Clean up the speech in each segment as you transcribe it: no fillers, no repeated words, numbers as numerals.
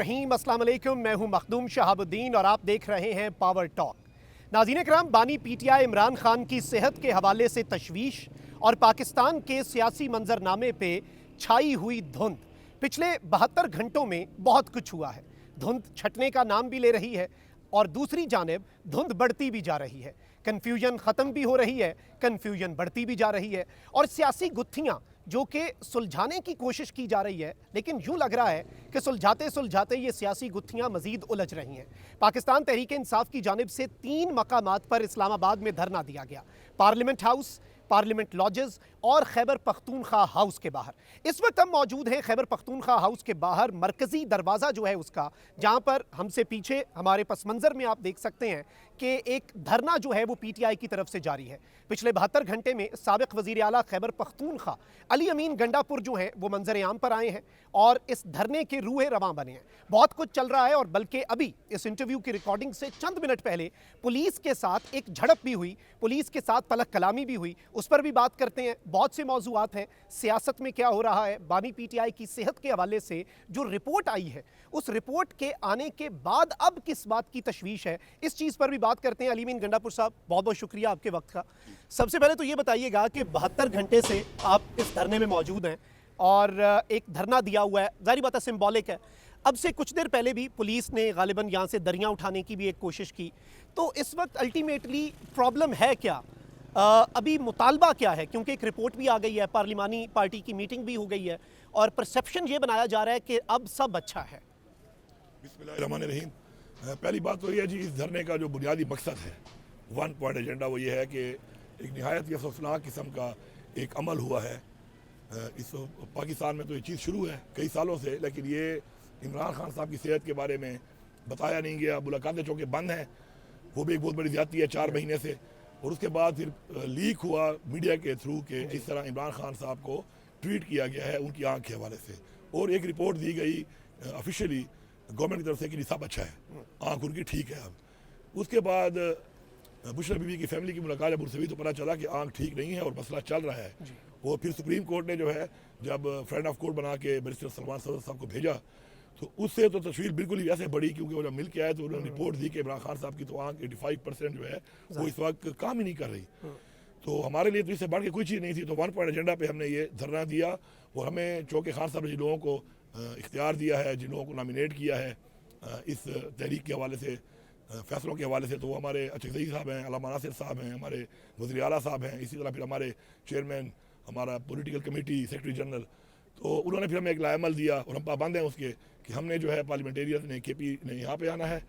रहीम, अस्सलाम वालेकुम। मैं हूं मखदूम शहाबुद्दीन और आप देख रहे हैं पावर टॉक। नाज़रीन कराम, बानी पीटीआई इमरान खान की सेहत के हवाले से तशवीश और पाकिस्तान के सियासी मंजरनामे पे छाई हुई धुंध। पिछले 72 घंटों में बहुत कुछ हुआ है। धुंध छटने का नाम भी ले रही है और दूसरी जानिब धुंध बढ़ती भी जा रही है। कन्फ्यूजन ख़त्म भी हो रही है, कन्फ्यूजन बढ़ती भी जा रही है और सियासी गुत्थियाँ जो कि सुलझाने की कोशिश की जा रही है, लेकिन यूं लग रहा है कि सुलझाते सुलझाते ये सियासी गुत्थियां मजीद उलझ रही हैं। पाकिस्तान तहरीक इंसाफ की जानिब से 3 मकामात पर इस्लामाबाद में धरना दिया गया। पार्लियामेंट हाउस, पार्लियामेंट लॉजेस और खैबर पख्तूनख्वा हाउस के बाहर। इस वक्त हम मौजूद हैं खैबर पख्तूनख्वा हाउस के बाहर, मरकजी दरवाज़ा जो है उसका, जहां पर हमसे पीछे हमारे पस मंज़र में आप देख सकते हैं कि एक धरना जो है वो पीटीआई की तरफ से जारी है। पिछले 72 घंटे में साबिक़ वज़ीर आला खैबर पख्तूनख्वा अली अमीन गंडापुर जो हैं वो मंजर आम पर आए हैं और इस धरने के रूहे रवां बने हैं। बहुत कुछ चल रहा है और बल्कि अभी इस इंटरव्यू की रिकॉर्डिंग से चंद मिनट पहले पुलिस के साथ एक झड़प भी हुई, पुलिस के साथ पलक कलामी भी हुई, उस पर भी बात करते हैं। बहुत से मौज़ूआत हैं, सियासत में क्या हो रहा है, बानी पीटीआई की सेहत के हवाले से जो रिपोर्ट आई है उस रिपोर्ट के आने के बाद अब किस बात की तशवीश है, इस चीज़ पर भी बात करते हैं। अली अमीन गंडापुर साहब, बहुत बहुत शुक्रिया आपके वक्त का। सबसे पहले तो ये बताइएगा कि 72 घंटे से आप इस धरने में मौजूद हैं और एक धरना दिया हुआ है, जाहिर बात है सिंबॉलिक है। अब से कुछ देर पहले भी पुलिस ने गालिबन यहाँ से दरियाँ उठाने की भी एक कोशिश की। तो इस वक्त अल्टीमेटली प्रॉब्लम है क्या, अभी मुतालबा क्या है? क्योंकि एक रिपोर्ट भी आ गई है, पार्लिमानी पार्टी की मीटिंग भी हो गई है और परसेप्शन ये बनाया जा रहा है कि अब सब अच्छा है। बिस्मिल्लाहिर्रहमानिर्रहीम। पहली बात तो यह है जी, इस धरने का जो बुनियादी मकसद है, वन पॉइंट एजेंडा, वो ये है कि एक नहायत ही अफसोसनाक किस्म का एक अमल हुआ है। इस पाकिस्तान में तो ये चीज़ शुरू है कई सालों से, लेकिन ये इमरान खान साहब की सेहत के बारे में बताया नहीं गया। मुलाकातें चूँकि बंद हैं, वो भी एक बहुत बड़ी ज़्यादती है 4 महीने से। और उसके बाद फिर लीक हुआ मीडिया के थ्रू कि इस तरह इमरान खान साहब को ट्वीट किया गया है उनकी आँख के हवाले से, और एक रिपोर्ट दी गई ऑफिशियली गवर्नमेंट की तरफ से कि सब अच्छा है, आँख उनकी ठीक है। अब उसके बाद बुशरा बीबी की फैमिली की मुलाकात जब उनसे भी तो पता चला कि आँख ठीक नहीं है और मसला चल रहा है। और फिर सुप्रीम कोर्ट ने जो है जब फ्रेंड ऑफ कोर्ट बना के बैरिस्टर सलमान सदर साहब को भेजा, तो उससे तो तस्वीर बिल्कुल ही वैसे बढ़ी, क्योंकि वो जब मिल के आए तो उन्होंने रिपोर्ट दी कि इमरान खान साहब की तो आँख 85% जो है वो इस वक्त काम ही नहीं कर रही। तो हमारे लिए तो इससे बढ़ के कोई चीज़ नहीं थी। तो वन पॉइंट एजेंडा पे हमने ये धरना दिया और हमें चूँकि खान साहब ने जिन लोगों को इख्तियार दिया है, जिन लोगों को नॉमिनेट किया है इस तहरीक के हवाले से, फैसलों के हवाले से, तो वो हमारे अचकज़ई साहब हैं, अल्लामा नासिर साहब हैं, हमारे वज़ीर आला साहब हैं, इसी तरह फिर हमारे चेयरमैन, हमारा पॉलिटिकल कमेटी सेक्रेटरी जनरल। तो उन्होंने फिर हमें एक लाएमल दिया और हम पाबंद हैं उसके कि हमने जो है पार्लियामेंटेरियन ने केपी ने यहाँ पे आना है,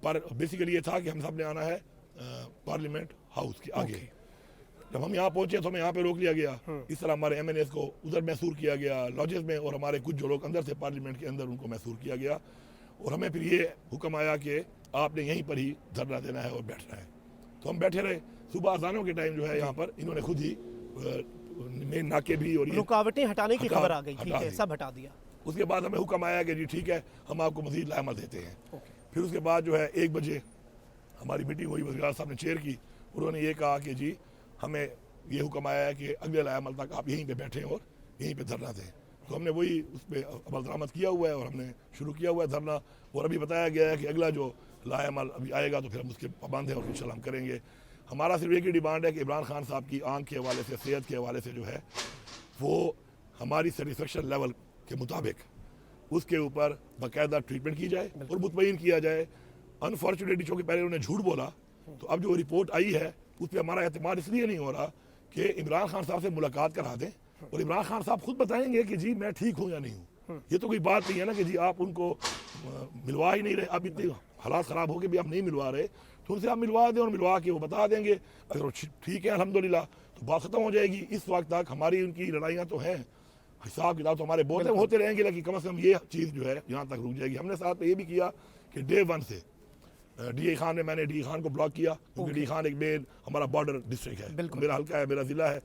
पर बेसिकली ये था कि हम सब ने आना है पार्लियामेंट हाउस के आगे। जब हम यहाँ पहुँचे तो हमें यहाँ पे रोक लिया गया। इस तरह हमारे MNAs को उधर मैसूर किया गया लॉजेस में, और हमारे कुछ जो लोग अंदर थे पार्लियामेंट के अंदर उनको मैसूर किया गया। और हमें फिर ये हुक्म आया कि आपने यहीं पर ही धरना देना है और बैठना है। तो हम बैठे रहे। सुबह अजानों के टाइम जो है यहाँ पर इन्होंने खुद ही मेन नाके भी और रुकावटें हटाने की खबर आ गई, ठीक है, सब हटा दिया। उसके बाद हमें हुक्म आया कि जी ठीक है, हम आपको मज़ीद लाएमल देते हैं। फिर उसके बाद जो है 1 बजे हमारी मीटिंग हुई, वज़ीर साहब ने चेयर की। उन्होंने ये कहा कि जी हमें ये हुक्म आया है कि अगले लाएमल तक आप यहीं पे बैठें और यहीं पे धरना दें। तो हमने वही उस पर अमल दरामद किया हुआ है और हमने शुरू किया हुआ है धरना। और अभी बताया गया है कि अगला जो लाएमल अभी आएगा तो फिर हम उसके पाबंद हैं और इंशाल्लाह हम करेंगे। हमारा सिर्फ एक ही डिमांड है कि इमरान खान साहब की आँख के हवाले से, सेहत के हवाले से जो है वो हमारी सेटिस्फेक्शन लेवल के मुताबिक उसके ऊपर बाकायदा ट्रीटमेंट की जाए और मुतमईन किया जाए। अनफॉर्चुनेटली चूँकि पहले उन्होंने झूठ बोला, तो अब जो रिपोर्ट आई है उस पर हमारा एतमाद इसलिए नहीं हो रहा कि इमरान खान साहब से मुलाकात करा दें और इमरान खान साहब खुद बताएंगे कि जी मैं ठीक हूँ या नहीं हूँ। ये तो कोई बात नहीं है ना कि जी आप उनको मिलवा ही नहीं रहे। अब इतने हालात ख़राब हो के भी आप नहीं मिलवा रहे, तो उनसे आप मिलवा दें और मिलवा के वो बता देंगे। अगर वो ठीक है अल्हम्दुलिल्लाह तो बात ख़त्म हो जाएगी। इस वक्त तक हमारी उनकी लड़ाइयाँ तो हैं, हिसाब किताब तो हमारे बहुत होते रहेंगे, लेकिन कम से कम ये चीज़ जो है यहाँ तक रुक जाएगी। हमने साथ में ये भी किया कि डे 1 से DA खान ने, मैंने DA खान को ब्लॉक किया, क्योंकि DA खान एक मेन हमारा बॉर्डर डिस्ट्रिक्ट है, मेरा हल्का है, मेरा ज़िला है,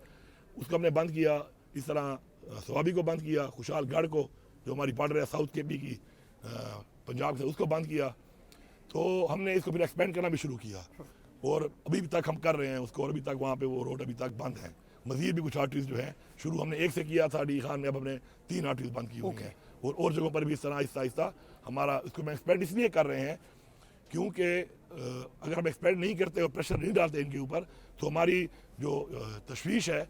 उसको हमने बंद किया। इस तरह स्वाबी को बंद किया, खुशहालगढ़ को जो हमारी बॉर्डर है साउथ KP की पंजाब से, उसको बंद किया। तो हमने इसको फिर एक्सपेंड करना भी शुरू किया और अभी तक हम कर रहे हैं उसको, और अभी तक वहाँ पे वो रोड अभी तक बंद है। मज़ीद भी कुछ आर्टरीज जो है शुरू हमने 1 से किया था DA खान ने, अब हमने 3 आर्टरीज बंद की हुई हैं और जगहों पर भी इस तरह आहिस्ता आहिस्ता हमारा इसको हम एक्सपेंड इसलिए कर रहे हैं क्योंकि अगर हम एक्सपेंड नहीं करते और प्रेशर नहीं डालते इनके ऊपर तो हमारी जो तशवीश है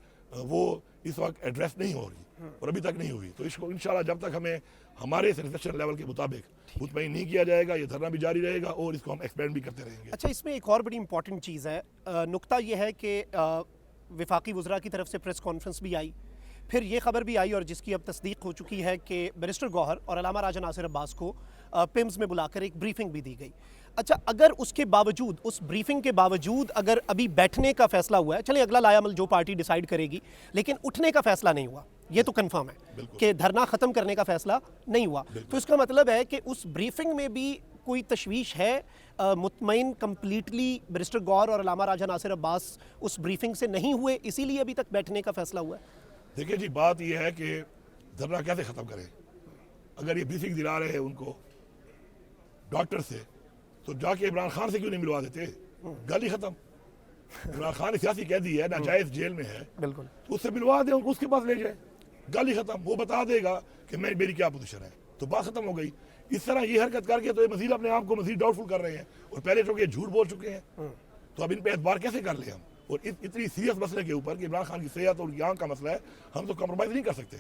वो इस वक्त एड्रेस नहीं होगी और अभी तक नहीं हुई। तो इसको इंशाल्लाह जब तक हमें हमारे सेटिस्फेक्शन लेवल के मुताबिक मुतमईन नहीं किया जाएगा, ये धरना भी जारी रहेगा और इसको हम एक्सपेंड भी करते रहेंगे। अच्छा, इसमें एक और बड़ी इंपॉर्टेंट चीज़ है, नुक्ता यह है कि वफाकी वज़रा की तरफ से प्रेस कॉन्फ्रेंस भी आई, फिर ये खबर भी आई और जिसकी अब तस्दीक हो चुकी है कि बैरिस्टर गौहर और अल्लामा राजा नासिर अब्बास को पिम्स में बुलाकर एक ब्रीफिंग भी दी गई। अच्छा, अगर उसके बावजूद, उस ब्रीफिंग के बावजूद अगर अभी बैठने का फैसला हुआ है, चलिए अगला लायामल जो पार्टी डिसाइड करेगी, लेकिन उठने का फैसला नहीं हुआ, ये तो कंफर्म है कि धरना ख़त्म करने का फैसला नहीं हुआ, तो इसका मतलब है कि उस ब्रीफिंग में भी कोई तशवीश है। मुतमईन कम्प्लीटली बैरिस्टर गौहर और अल्लामा राजा नासिर अब्बास उस ब्रीफिंग से नहीं हुए, इसीलिए अभी तक बैठने का फैसला हुआ है। देखिए जी, बात यह है कि धरना कैसे ख़त्म करें। अगर ये ब्रीफिंग दिला रहे हैं उनको डॉक्टर से, तो जाके इमरान खान से क्यों नहीं मिलवा देते? गल ही खत्म। इमरान खान सियासी कैदी है, नाजायज जेल में है, बिल्कुल, तो उससे मिलवा दें, उनको उसके पास ले जाए, गल ही खत्म। वो बता देगा कि मेरी क्या पोजीशन है, तो बात खत्म हो गई। इस तरह ये हरकत करके तो ये मजीद अपने आप को मजीद डाउटफुल कर रहे हैं और पहले चूंकि झूठ बोल चुके हैं, तो अब इन पे एतबार कैसे कर ले हम। और इतनी सीरियस मसले के ऊपर कि इमरान खान की सेहत और उनकी आंख का मसला है, हम तो कम्प्रोमाइज़ नहीं कर सकते।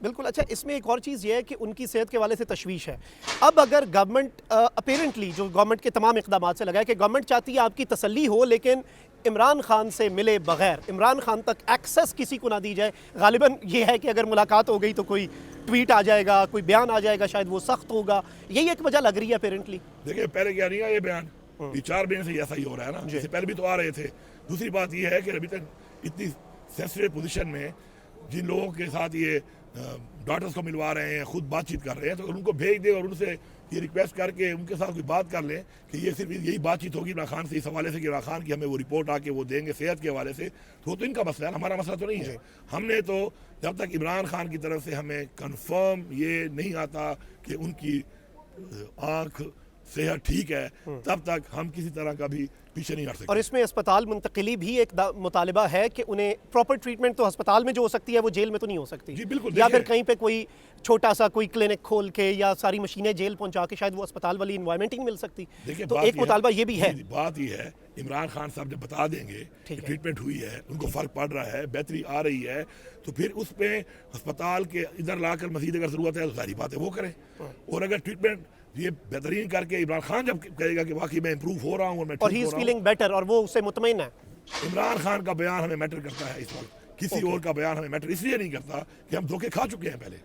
बिल्कुल। अच्छा, इसमें एक और चीज़ ये है कि उनकी सेहत के वाले से तशवीश है। अब अगर गवर्नमेंट अपेरेंटली जो गवर्नमेंट के तमाम इकदाम से लगा है कि गवर्नमेंट चाहती है आपकी तसल्ली हो, लेकिन इमरान खान से मिले बगैर, इमरान खान तक एक्सेस किसी को ना दी जाए। गालिबन ये है कि अगर मुलाकात हो गई तो कोई ट्वीट आ जाएगा, कोई बयान आ जाएगा, शायद वो सख्त होगा, यही एक वजह लग रही है अपेरेंटली। देखिए, पहले क्या नहीं है ये बयान, ये 4 महीने से ऐसा ही हो रहा है ना, इससे पहले भी तो आ रहे थे। दूसरी बात ये है कि अभी तक इतनी सेंसिटिव पोजीशन में जिन लोगों के साथ ये डॉक्टर्स को मिलवा रहे हैं, खुद बातचीत कर रहे हैं, तो उनको भेज दें और उनसे ये रिक्वेस्ट करके उनके साथ कोई बात कर लें कि ये सिर्फ यही बातचीत होगी इमरान खान से इस हवाले से कि इमरान खान की हमें वो रिपोर्ट आके वो देंगे सेहत के हवाले से, तो इनका मसला है, हमारा मसला तो नहीं है। हमने तो जब तक इमरान खान की तरफ से हमें कन्फर्म ये नहीं आता कि उनकी आँख सेहत ठीक है, तब तक हम किसी तरह का भी पीछे नहीं हट सकते। और इसमें अस्पताल मुंतकिली भी एक मुतालिबा है कि उन्हें प्रॉपर ट्रीटमेंट तो अस्पताल में जो हो सकती है वो जेल में तो नहीं हो सकती। जी बिल्कुल। या फिर कहीं पे कोई छोटा सा कोई क्लिनिक खोल के या सारी मशीनें जेल पहुंचा के शायद वो अस्पताल वाली इन्वायरमेंट ही नहीं मिल सकती। देखिए, तो एक मुतालबा ये भी है। बात ये है, इमरान खान साहब जब बता देंगे कि ट्रीटमेंट हुई है, उनको फर्क पड़ रहा है, बेहतरी आ रही है, तो फिर उस पर अस्पताल के इधर लाकर मजीद अगर जरूरत है तो सारी बातें वो करें। और अगर ट्रीटमेंट ये बेहतरीन करके इमरान खान जब कहेगा कि वाकई मैं इंप्रूव हो रहा हूँ और मैं ही इज फीलिंग बेटर और वो उससे मुतमईन है, इमरान खान का बयान हमें मैटर करता है इस वक्त, किसी और का बयान हमें मैटर इसलिए नहीं करता कि हम धोखे खा चुके हैं पहले।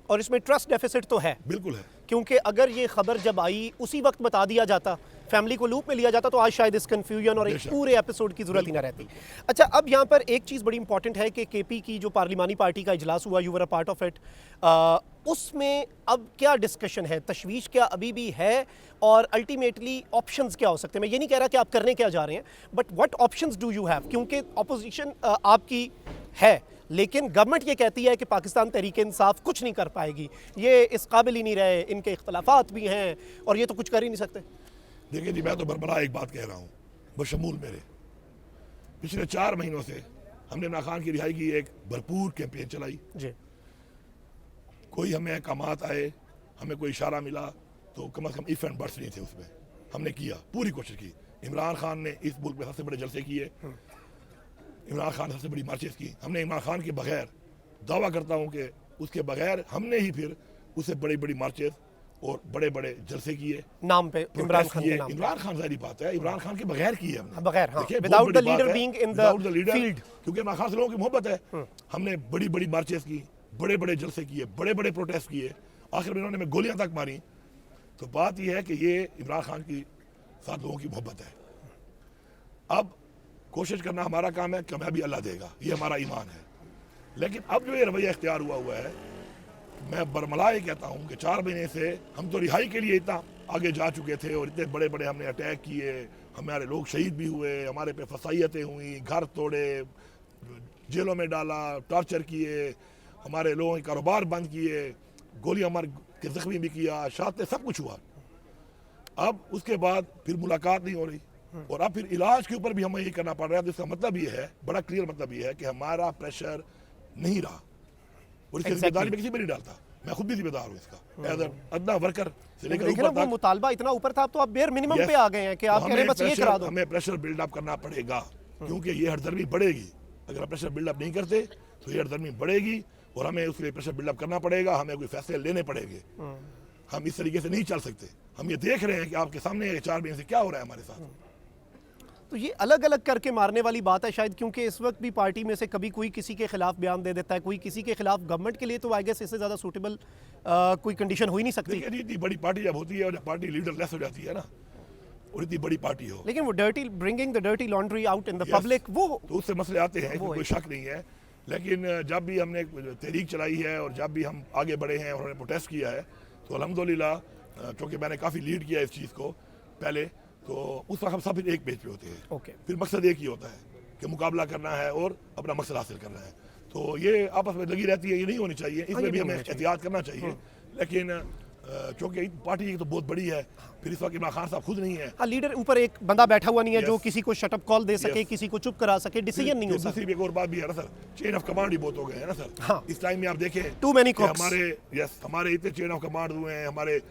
और इसमें ट्रस्ट डेफिसिट तो है, बिल्कुल है, क्योंकि अगर ये खबर जब आई उसी वक्त बता दिया जाता, फैमिली को लूप में लिया जाता, तो आज शायद इस कंफ्यूजन और एक पूरे एपिसोड की जरूरत ही ना रहती। अच्छा, अब यहाँ पर एक चीज़ बड़ी इंपॉर्टेंट है कि केपी की जो पार्लिमानी पार्टी का इजलास हुआ, you were a part of it, उसमें अब क्या डिस्कशन है, तशवीश क्या अभी भी है, और अल्टीमेटली ऑप्शंस क्या हो सकते हैं? मैं ये नहीं कह रहा कि आप करने क्या जा रहे हैं, but what options do you have, क्योंकि अपोजिशन आपकी है, लेकिन गवर्नमेंट ये कहती है कि पाकिस्तान तहरीक इंसाफ कुछ नहीं कर पाएगी, ये इस काबिल ही नहीं रहे, इनके इख्तलाफात भी हैं और ये तो कुछ कर ही नहीं सकते। देखिए जी, मैं तो बरबरा एक बात कह रहा हूँ, बशमूल मेरे पिछले 4 महीनों से हमने इमरान खान की रिहाई की एक भरपूर कैंपेन चलाई जी। कोई हमें अहकामात आए, हमें कोई इशारा मिला, तो कम से कम इफ एंड बट्स नहीं थे उसमें, हमने किया, पूरी कोशिश की। इमरान खान ने इस मुल्क में सबसे बड़े जलसे किए, इमरान खान सबसे बड़ी मार्चेस की, हमने इमरान खान के बगैर, दावा करता हूँ कि उसके बगैर हमने ही फिर उससे बड़ी बड़ी मार्चेस और बड़े बड़े जलसे किए नाम पे इमरान खान के नाम। इमरान खान सारी बात है, इमरान खान के बगैर किए हमने, बगैर, हाँ, without the leader being in the field, क्योंकि इमरान खान से लोगों की मोहब्बत है। हमने बड़ी बड़ी मार्चेस की, बड़े बड़े जलसे किए, बड़े बड़े प्रोटेस्ट किए, आखिर में इन्होंने गोलियां तक मारी। तो बात यह है कि ये इमरान खान की साथ लोगों की मोहब्बत है। अब कोशिश करना हमारा काम है, कामयाबी अल्लाह देगा, ये हमारा ईमान है। लेकिन अब जो ये रवैया इख्तियार हुआ है, मैं बरमला ये कहता हूँ कि 4 महीने से हम तो रिहाई के लिए इतना आगे जा चुके थे और इतने बड़े बड़े हमने अटैक किए, हमारे लोग शहीद भी हुए, हमारे पे फसाइयतें हुई, घर तोड़े, जेलों में डाला, टॉर्चर किए, हमारे लोगों के कारोबार बंद किए, गोलियां मार के जख्मी भी किया, शाते सब कुछ हुआ। अब उसके बाद फिर मुलाकात नहीं हो रही और अब फिर इलाज के ऊपर भी हमें ये करना पड़ रहा है। तो इसका मतलब ये है, बड़ा क्लियर मतलब ये है कि हमारा प्रेशर नहीं रहा और इसकी जिम्मेदारी मैं किसी पर नहीं डालता। मैं खुद भी जिम्मेदार हूँ इसका एज अदना वर्कर से लेकर लेकिन ऊपर वो तक। मुतालबा इतना ऊपर था, अब तो आप बेर मिनिमम पे आ गए हैं कि आप कह रहे हैं बस ये करा दो। हमें प्रेशर बिल्डअप करना पड़ेगा, क्योंकि ये हरदर्मी बढ़ेगी। अगर आप प्रेशर बिल्डअप नहीं करते तो ये हरदर्मी बढ़ेगी और हमें उसके लिए प्रेशर बिल्डअप करना पड़ेगा, हमें कोई फैसले लेने पड़ेंगे। हम इस तरीके से नहीं चल सकते। हम ये देख रहे हैं कि आपके सामने 4 महीने से क्या हो रहा है हमारे साथ। तो ये अलग अलग करके मारने वाली बात है शायद, क्योंकि इस वक्त भी पार्टी में से कभी कोई किसी के खिलाफ बयान दे देता है, कोई किसी के खिलाफ। गवर्नमेंट के लिए तो आई गेस इससे ज़्यादा सूटेबल कोई कंडीशन हो ही नहीं सकती। देखिए जी, इतनी बड़ी पार्टी जब होती है और जब पार्टी लीडरलेस हो जाती है ना, और इतनी बड़ी पार्टी हो, लेकिन वो bringing the dirty laundry out in the public, वो तो उससे मसले आते हैं, कोई शक नहीं है। लेकिन जब भी हमने तहरीक चलाई है और जब भी हम आगे बढ़े हैं और हमने प्रोटेस्ट किया है, तो अल्हम्दुलिल्लाह, क्योंकि मैंने काफ़ी लीड किया इस चीज़ को पहले, तो उस वक्त हम सब एक पेज पे होते हैं। फिर मकसद एक ही होता है कि मुकाबला करना है और अपना मकसद हासिल करना है। तो ये आपस में लगी रहती है, ये नहीं होनी चाहिए, इसमें भी हमें एहतियात करना चाहिए। लेकिन चूँकि पार्टी तो बहुत बड़ी है, फिर इस वक्त इमरान खान साहब खुद नहीं है। हाँ, लीडर ऊपर एक बंदा बैठा हुआ नहीं है जो किसी को शटअप कॉल दे सके, किसी को चुप करा सके, डिसीजन नहीं हो सकता। दूसरी भी एक और बात भी है ना सर, चेन ऑफ कमांड ही बहुत हो गए हैं ना सर। हाँ। इस टाइम में आप देखें टू मैनी कॉक्स। हमारे इतने चेन ऑफ कमांड हुए हैं। हमारे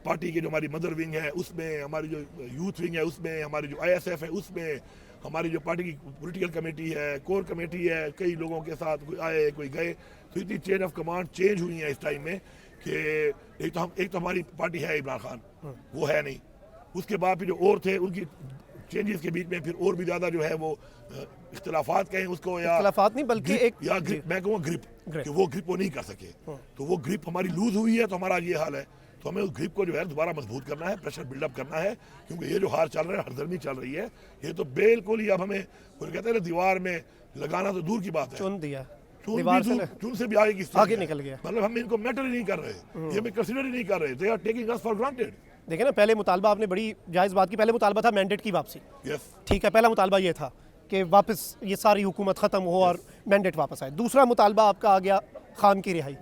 पार्टी के जो हमारी मदर विंग है उसमें, हमारी जो यूथ विंग है उसमें, हमारी जो ISF है उसमें, हमारी जो पार्टी की पॉलिटिकल कमेटी है, कोर कमेटी है, कई लोगों के साथ कोई आए कोई गए। तो इतनी चेन ऑफ कमांड चेंज हुई है इस टाइम में कि एक तो हमारी पार्टी है इमरान खान, वो है नहीं। उसके बाद फिर जो और थे उनकी चेंजेस के बीच में फिर और भी ज़्यादा जो है वो इख्तिलाफात कहें उसको, या इख्तिलाफात नहीं बल्कि एक या ग्रिप, मैं कहूँगा ग्रिप, कि वो ग्रिप वो नहीं कर सके। तो वो ग्रिप हमारी लूज हुई है, तो हमारा ये हाल है। तो हमें उस ग्रिप को जो है दोबारा मजबूत करना है, प्रेशर बिल्डअप करना है, क्योंकि ये जो हार चल रहा है, हरदर्मी चल रही है, ये तो बिल्कुल ही अब हमें, वो कहते हैं ना, दीवार में लगाना तो दूर की बात है, चुन दिया, चुन से भी आगे निकल गया। मतलब हम इनको मैटर ही नहीं कर रहे, ये हमें कंसीडर ही नहीं कर रहे। They are taking us for granted. देखिए ना, पहले मुतालबा आपने बड़ी जायज़ बात की, पहले मुतालबा था मैंडेट की वापसी। ठीक है, पहला मुतालबा ये था कि वापस ये सारी हुकूमत ख़त्म हो और मैंडेट वापस आए। दूसरा मुतालबा आपका आ गया खान की रिहाई।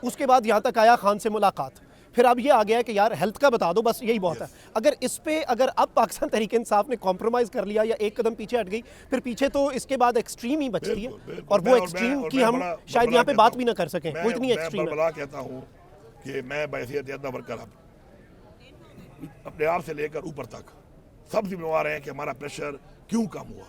उसके बाद यहाँ तक आया खान से मुलाकात। फिर अब ये आ गया कि यार हेल्थ का बता दो, बस यही बहुत है। अगर इस पे अगर अब पाकिस्तान तहरीक इंसाफ ने कॉम्प्रोमाइज़ कर लिया या एक कदम पीछे हट गई, फिर पीछे तो इसके बाद एक्सट्रीम ही बचती है, और वो एक्सट्रीम की हम शायद यहाँ पे बात भी ना कर सकें, वो इतनी एक्सट्रीम है। मैं कहता हूँ कि मैं बहैसियत अदना वर्कर अपने आप से लेकर ऊपर तक सब जिम्मेवार हैं कि हमारा प्रेशर क्यों कम हुआ,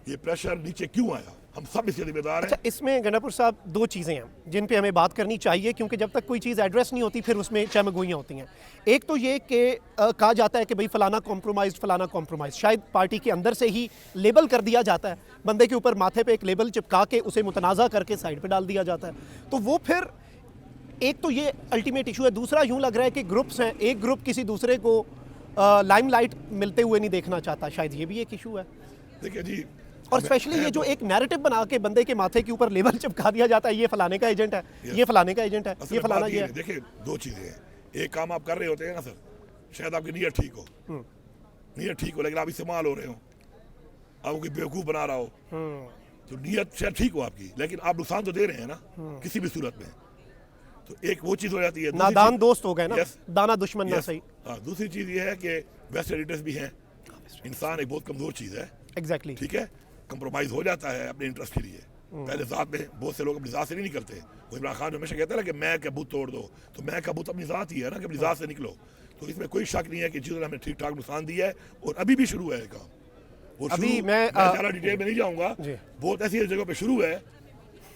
ये प्रेशर नीचे क्यों आया, हम सब इसके जिम्मेदार हैं। अच्छा, इसमें गंडापुर साहब दो चीज़ें हैं जिन पे हमें बात करनी चाहिए, क्योंकि जब तक कोई चीज़ एड्रेस नहीं होती फिर उसमें चमगोइयाँ होती हैं। एक तो ये कि कहा जाता है कि भाई फलाना कॉम्प्रोमाइज़, शायद पार्टी के अंदर से ही लेबल कर दिया जाता है, बंदे के ऊपर माथे पे एक लेबल चिपका के उसे मुतनाज़ा करके साइड पे डाल दिया जाता है। तो वो फिर एक तो ये अल्टीमेट इशू है। दूसरा यूँ लग रहा है कि ग्रुप्स हैं, एक ग्रुप किसी दूसरे को लाइमलाइट मिलते हुए नहीं देखना चाहता, शायद ये भी एक इशू है। देखिए जी, और स्पेशली ये जो एक नैरेटिव बना के बंदे के माथे के ऊपर लेबल चिपका दिया जाता है, ये फलाने का एजेंट है, ये फलाने का एजेंट है, ये फलाना ये है। देखिए, दो चीज़ें हैं। एक काम आप कर रहे होते हैं ना सर, शायद आपकी नीयत ठीक हो, लेकिन आप इस्तेमाल हो रहे हो, आप कोई बेवकूफ़ बना रहा हो, तो नीयत शायद ठीक हो आपकी, लेकिन आप नुकसान तो दे रहे हैं ना किसी भी सूरत में। तो एक वो चीज़ हो जाती है, नादान दोस्त हो गए ना, दाना दुश्मन ना सही। दूसरी चीज़ ये है कि वेस्ट एडिटर्स भी हैं। इंसान एक बहुत कमज़ोर चीज़ है, एग्जैक्टली, ठीक है, कंप्रोमाइज़ हो जाता है अपने इंटरेस्ट के लिए। पहले ज़ात में बहुत से लोग अपनी ज़ात से नहीं करते। वो इमरान खान हमेशा कहता है ना कि मैं का बुत तोड़ दो, तो मैं का बुत अपनी ज़ात ही है ना, कि अपनी ज़ात से निकलो। तो इसमें कोई शक नहीं है कि चीज़ों ने हमें ठीक ठाक नुकसान दिया है, और अभी भी शुरू है काम। अभी मैं ज़्यादा डिटेल में नहीं जाऊँगा, बहुत ऐसी जगह पे शुरू है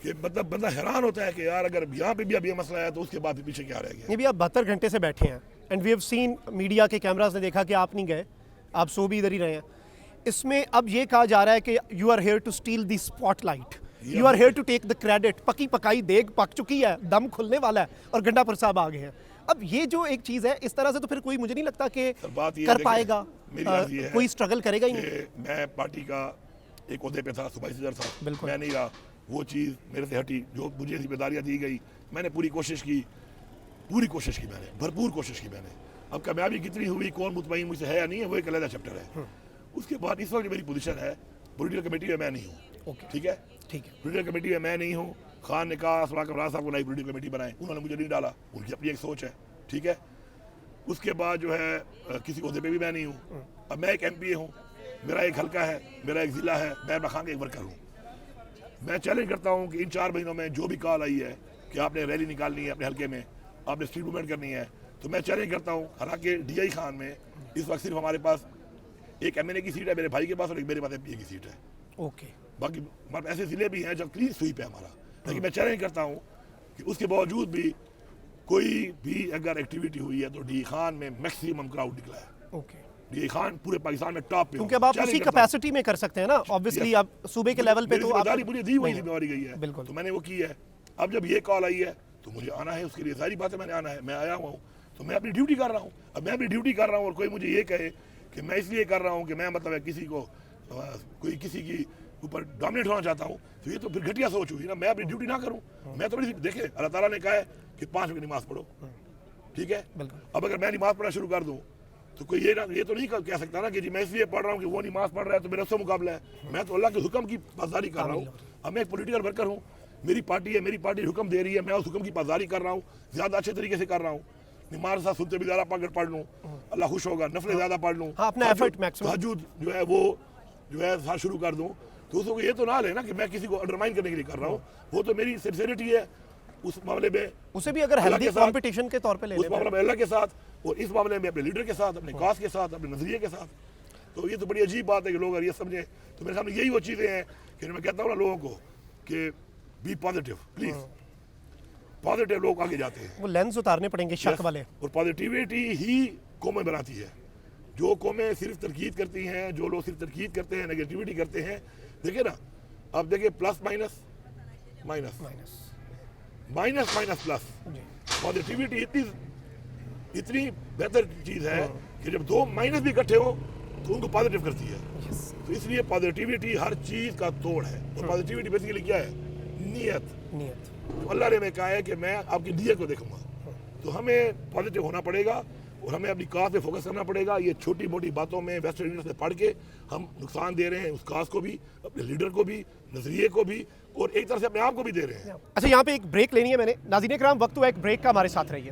कि मतलब बंदा हैरान होता है कि यार अगर यहाँ पे भी अब ये मसला है तो उसके बाद पीछे क्या रह गया। ये भी आप 72 घंटे से बैठे हैं, and we have seen, media के कैमरास ने देखा कि आप नहीं गए, आप सो भी इधर ही रहे हैं। इसमें अब ये कहा जा रहा है कि you are here to steal the spotlight, you are here to take the credit. पकी पकाई देग पक चुकी है, दम खुलने वाला है और गंडापुर साहब आ गए हैं। अब ये जो एक चीज़ है, इस तरह से तो फिर कोई, मुझे नहीं लगता कि कर पाएगा, कोई स्ट्रगल करेगा ही नहीं। मैं पार्टी का एक ओहदे पे था, सूबाई सदर था, मैं नहीं रहा, वो चीज़ मेरे से हटी। जो मुझे जिम्मेदारियाँ दी गई, मैंने पूरी कोशिश की, मैंने भरपूर कोशिश की मैंने। अब कामयाबी कितनी हुई, कौन मुतमईन मुझसे है या नहीं है, वो एक अलग चैप्टर है। उसके बाद इस वक्त मेरी पोजीशन है, पॉलिटिकल कमेटी में मैं नहीं हूँ, ठीक है, पॉलिटिकल कमेटी में मैं नहीं हूँ। खान ने कहा सलाह कमरान साहब को नई पॉलिटिकल कमेटी बनाए, उन्होंने मुझे नहीं डाला, उनकी अपनी एक सोच है, ठीक है। उसके बाद जो है किसी ओहदे पे भी मैं नहीं हूँ। अब मैं एक MPA हूँ, मेरा एक हल्का है, मेरा एक ज़िला है, मैं इमरान खान का एक वर्कर हूँ। मैं चैलेंज करता हूँ कि इन 4 महीनों में जो भी कॉल आई है कि आपने रैली निकालनी है अपने हल्के में, आपने स्ट्रीट मूवमेंट करनी है, तो मैं चैलेंज करता हूँ। हालांकि DI खान में इस वक्त सिर्फ हमारे पास एक MNA की सीट है मेरे भाई के पास और एक मेरे पास MPA की सीट है। ओके, बाकी हमारे ऐसे ज़िले भी हैं जब क्लीन स्वीप है हमारा, लेकिन मैं चैलेंज करता हूँ कि उसके बावजूद भी कोई भी अगर एक्टिविटी हुई है तो DI खान में मैक्सिमम क्राउड निकला है। ओके, DI खान पूरे पाकिस्तान में टॉप पे, क्योंकि अब आप उसी कैपेसिटी में कर सकते हैं ना, ऑब्वियसली आप सूबे के लेवल पे तो आप मुझे दी हुई जिम्मेवारी गई है, बिल्कुल, तो मैंने वो की है। अब जब ये कॉल आई है तो मुझे आना है, उसके लिए सारी बातें मैंने आना है, मैं आया हुआ हूँ, तो मैं अपनी ड्यूटी कर रहा हूँ। अब मैं अपनी ड्यूटी कर रहा हूँ और कोई मुझे ये कहे कि मैं इसलिए कर रहा हूँ कि मैं मतलब किसी को कोई किसी की ऊपर डोमिनेट होना चाहता हूँ, तो ये तो फिर घटिया सोच हुई ना। मैं अपनी ड्यूटी ना करूँ, मैं तो देखे अल्लाह ताला ने कहा है कि 5 वक्त नमाज पढ़ो, ठीक है। अब अगर मैं नमाज पढ़ना शुरू कर दूँ तो कोई ये तो नहीं कह सकता ना कि जी मैं इसलिए पढ़ रहा हूँ कि वो नमाज पढ़ रहा है तो मेरा उससे मुकाबला है। मैं तो अल्लाह के हुक्म की पासदारी कर रहा हूँ। अब मैं एक पॉलिटिकल वर्कर हूँ, मेरी पार्टी है, मेरी पार्टी हुक्म दे रही है, मैं उस हुक्म की पासदारी कर रहा हूँ, ज़्यादा अच्छे तरीके से कर रहा हूँ। नमाज साथ सुनते भी ज़्यादा पढ़ लूँ, अल्लाह खुश होगा, नफले ज़्यादा पढ़ लूँ, तहज्जुद जो है वो जो है साथ शुरू कर दूँ, तो उसको ये तो ना ले ना कि मैं किसी को अंडरमाइन करने के लिए कर रहा हूँ। वो तो मेरी सिंसियरिटी है उस मामले में, उसे भी अगर हेल्दी कंपटीशन के तौर पे ले उस मामले में अल्लाह के साथ, और इस मामले में अपने लीडर के साथ, अपने कास्ट के साथ, अपने नजरिए के साथ। तो ये तो बड़ी अजीब बात है कि लोग अगर ये समझें, तो मेरे सामने यही वो चीज़ें हैं कि मैं कहता हूँ ना लोगों को कि बी पॉजिटिव, प्लीज पॉजिटिव। लोग आगे जाते हैं, वो लेंस उतारने पड़ेंगे शक वाले, और पॉजिटिविटी ही कौमें बनाती है। जो कौमें सिर्फ तरकीद करती हैं, जो लोग सिर्फ तरकीद करते हैं, नेगेटिविटी करते हैं, देखिए ना, अब देखिए plus minus minus minus minus plus, positivity इतनी बेहतर चीज़ है कि जब 2 माइनस भी इकट्ठे हो तो उनको पॉजिटिव करती है। तो इसलिए पॉजिटिविटी हर चीज़ का तोड़ है। और पॉजिटिविटी बेसिकली क्या है? नीयत। तो अल्लाह ने कहा है कि मैं आपकी नीयत को देखूंगा, तो हमें पॉजिटिव होना पड़ेगा और हमें अपनी काज पे फोकस करना पड़ेगा। ये छोटी मोटी बातों में वेस्टर्न यूनियन से पढ़ के हम नुकसान दे रहे हैं उस काज को भी, अपने लीडर को भी, नजरिए को भी, और एक तरह से अपने आप को भी दे रहे हैं। अच्छा, यहाँ पे एक ब्रेक लेनी है मैंने। नाज़रीन इकराम, वक्त हुआ एक ब्रेक का, हमारे साथ रहिए।